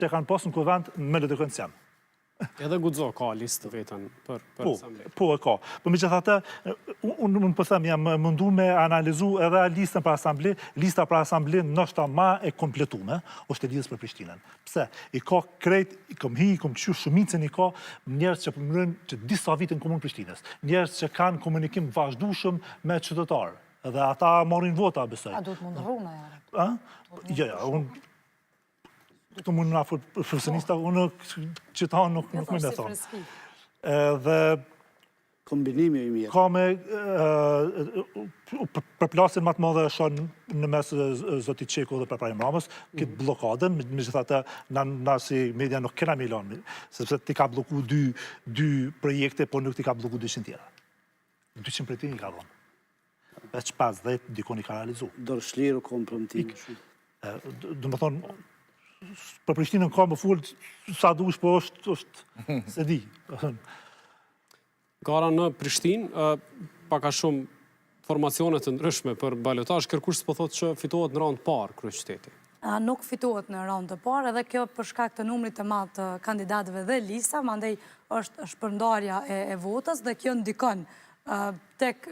që kanë pasur në kuvend me LDK-n janë. Edhe Guxo ka listë vetën për asamblejë. Po e ka. Por megjithatë, unë po them jam mundu me analizu edhe listën për asamblejë, lista për asamblejë ndoshta më e kompletuar është e lidhës për Prishtinën. Pse? I ka krejt, i kam qysh shumicën i ka njerëz që punojnë që disa vite në komunë Prishtinës, njerëz që kanë komunikim vazhdueshëm me qytetarë. Edhe ata marrin vota, besoj. A duhet mund rruna, ja? Jo, unë të mund nga profesionista, unë qëta nuk me në thonë. Dhe kombinimi i mirë. Ka me përplasin më të madhe shonë në mes Zotit Qeku dhe Përparim Ramës, këtë blokadën, me gjithatë na si media nuk kena me lanë, sepse ti ka bloku dy projekte, por nuk ti ka bloku 200 tjera. 200 për ti i ka dhonë. Veç 50 dikon i ka realizu. Dorëshliru kompromitimi. Do më thonë, për Prishtinën ka më full sa dush, po është se di. Gara në Prishtinë, paka shumë formacionet të ndryshme për balotazh, kërkush s'po thotë që fitohet në raund parë kryeqyteti. Nuk fitohet në raund të parë, edhe kjo për shkak të numrit të madh të kandidatëve dhe lista, mandej është shpërndarja e votës dhe kjo ndikon tek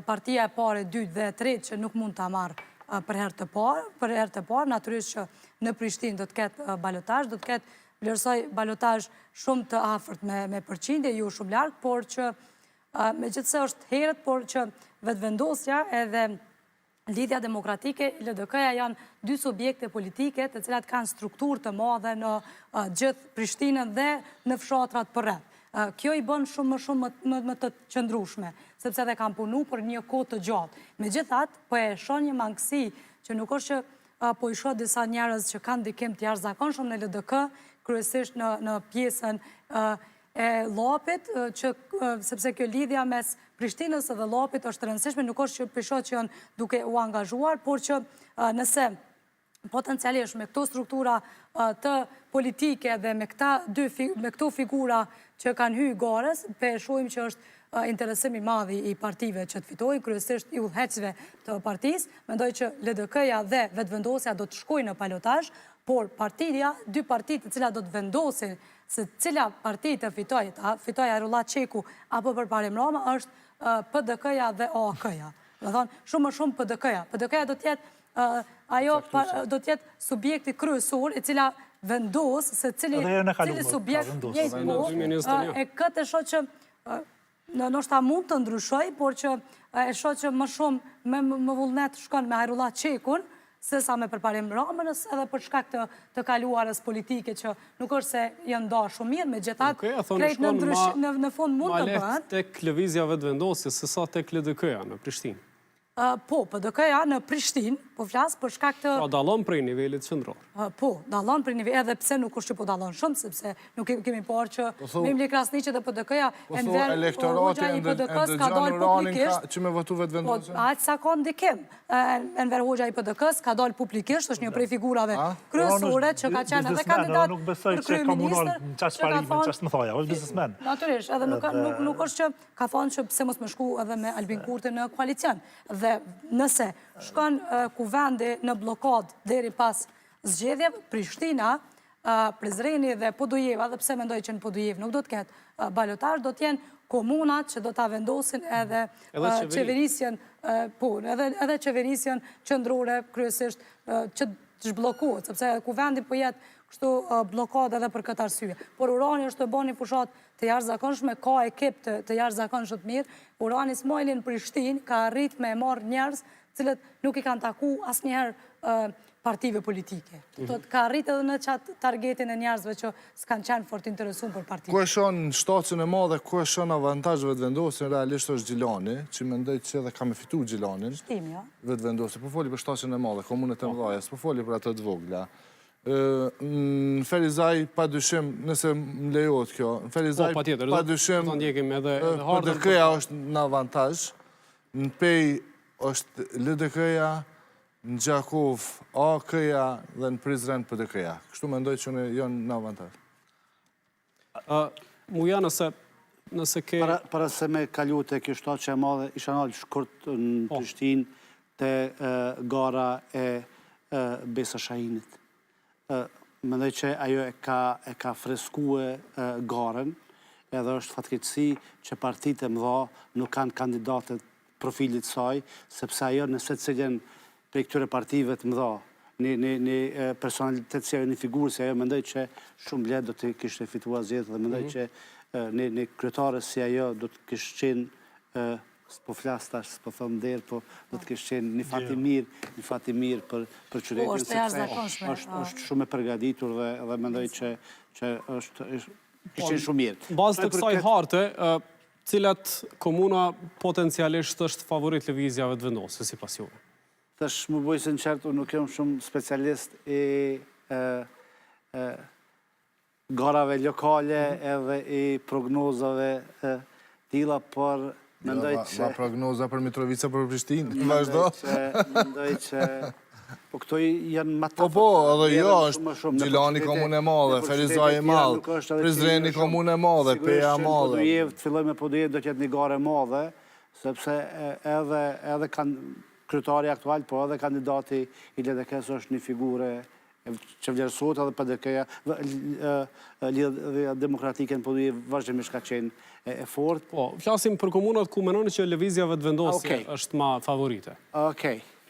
partia e parë, e dytë dhe e tretë që nuk mund ta marrë për herë të parë, natyrisht që në Prishtinë do të ketë balotazh, do të ketë vlerësoj balotazh shumë të afërt me përqindje, jo shumë larg, por që megjithëse është herët, por që vetëvendosja edhe lidhja demokratike, LDK-ja janë dy subjekte politike të cilat kanë strukturë të madhe në gjithë Prishtinën dhe në fshatrat përreth. Kjo i bën shumë më të qëndrueshme, sepse dhe kanë punu për një kohë të gjatë. Megjithatë, po e shoh një mangësi që nuk është që po i shoh disa njerëz që kanë ndikim të jashtëzakonshëm në LDK, kryesisht në pjesën e Llapit, sepse kjo lidhja mes Prishtinës dhe Llapit është e rëndësishme, nuk është që pisho që janë duke u angazhuar, por që nëse potencialisht me këto struktura të politike dhe me këto figura që kanë hyrë garës, pe shohim që është interesim i madh i partive që të fitojnë, kryesisht i udhëheqësve të partisë. Mendoj që LDK-ja dhe vetëvendosja do të shkojnë në balotazh, por dy partitë të cilat do të vendosin se cila parti të fitojë Ajrullah Qeku apo Përparim Rama është PDK-ja dhe OAK-ja. Do thonë shumë më shumë PDK-ja. PDK-ja do të jetë ajo do të jetë subjekti kryesor e cila vendos se cili subjekt jetë po, e këtë e shoh që ndoshta mund të ndryshoj, por që e shoh që më shumë me vullnet shkon me Ajrullah Qekun, se sa me Përparim Ramës, edhe për shkak të kaluarës politike që nuk është se janë ndarë shumë mirë, megjithatë krejt në fund mund të bëhen. Ma lehtë tek lëvizja vetëvendosje se sa tek LDK-ja në Prishtinë. Po, PDK-ja në Prishtinë, po flasë për shkak të... Po, dallon prej nivelit qendror. Po, dallon prej nivelit, edhe pse nuk është që po dallon shumë, sepse nuk kemi parë që Mimli Krasniqi dhe PDK-ja Enver Hoxha i PDK-s ka dalë publikisht. Që me votu vetëvendosje? Po, aq sa ka ndikim. Enver Hoxha i PDK-s ka dalë publikisht, është një prej figurave kryesore që ka qenë edhe kandidat për kryeministër, që ka thonë... Natyrisht, edhe nuk është që ka thonë që pse mos më shku edhe me Albin Kurti në koalicion. Dhe nëse shkon kuvendi në blokad deri pas zgjedhjeve, Prishtina, Prizreni dhe Podujeva, dhe pse mendoj që në Podujev nuk do të ketë balotazh, do të jenë komunat që do ta vendosin edhe qeverisjen, po, edhe qeverisjen qendrore kryesisht që të zhbllokohet, sepse kuvendi po jetë kështu blokad edhe për këtë arsye. Por Urani është të bën një fushat të jashtëzakonshme, ka ekip të jashtëzakonshëm të mirë. Urani Smajli në Prishtinë ka arrit me marrë njerëz cilët nuk i kanë taku asnjëherë partive politike. Ka arrit edhe në qatë targetin e njerëzve që s'kanë qenë fort interesuar për partive. Ku e shon shtacën e madhe, ku e shon avantazhe vetëvendosjen, realisht është Gjilani, që mendoj që edhe ka me fitu Gjilanin. Vetëvendosje, po foli për shtacën e madhe, komunët e mëdha, po foli për ato të vogla. Në Ferizaj, pa dyshim, nëse më lejohet kjo, në Ferizaj, pa dyshim, PDK-ja është në avantazh, në Pej është LDK-ja, në Gjakov AK-ja dhe në Prizren PDK-ja. Kështu mendoj që janë në avantazh. Muja nëse ke... Para se me kalu të kjo shtaqe e madhe, isha nalë shkurt në Prishtinë të gara e Besa Shahimit. mendoj që ajo e ka freskue garën, edhe është fatkeqësi që partitë e mëdha nuk kanë kandidatët profilit saj, sepse ajo në secilin prej këtyre partive të mëdha, një personalitet si ajo, një figurë si ajo, mendoj që shumë lehtë do të kishte fituar zgjedhjet dhe mendoj që një kryetare si ajo do të kishte qenë, s'po flas tash, s'po them derë, po do të kishte qenë një fat i mirë për qytetin. Po, është e jashtëzakonshme. Është shumë e përgatitur dhe mendoj që është qenë shumë mirë. Bazë të kësaj harte, cilat komuna potencialisht është favorit lëvizjave të vendosë, si pas juve? Tash më bëj sinqert, unë nuk jam shumë specialist i garave lokale edhe i prognozave tilla, por mendoj që... Va prognoza për Mitrovica për Prishtinë, vazhdo. Mendoj që... Po këto janë ma të... Po, edhe jo, është Gjilani komunë e madhe, Ferizaj e madhe, Prizreni komunë e madhe, Peja e madhe. Të filloj me Podujev do t'jetë një gare e madhe, sepse edhe kryetari aktual, po edhe kandidati i LDK-s është një figure që vlerësohet edhe PDK-ja, Lidhja Demokratike në Podujev vazhdimisht ka qenë e fortë. Po, flasim për komunat ku menoni që lëvizjave të vendosje është ma favorite. Okej.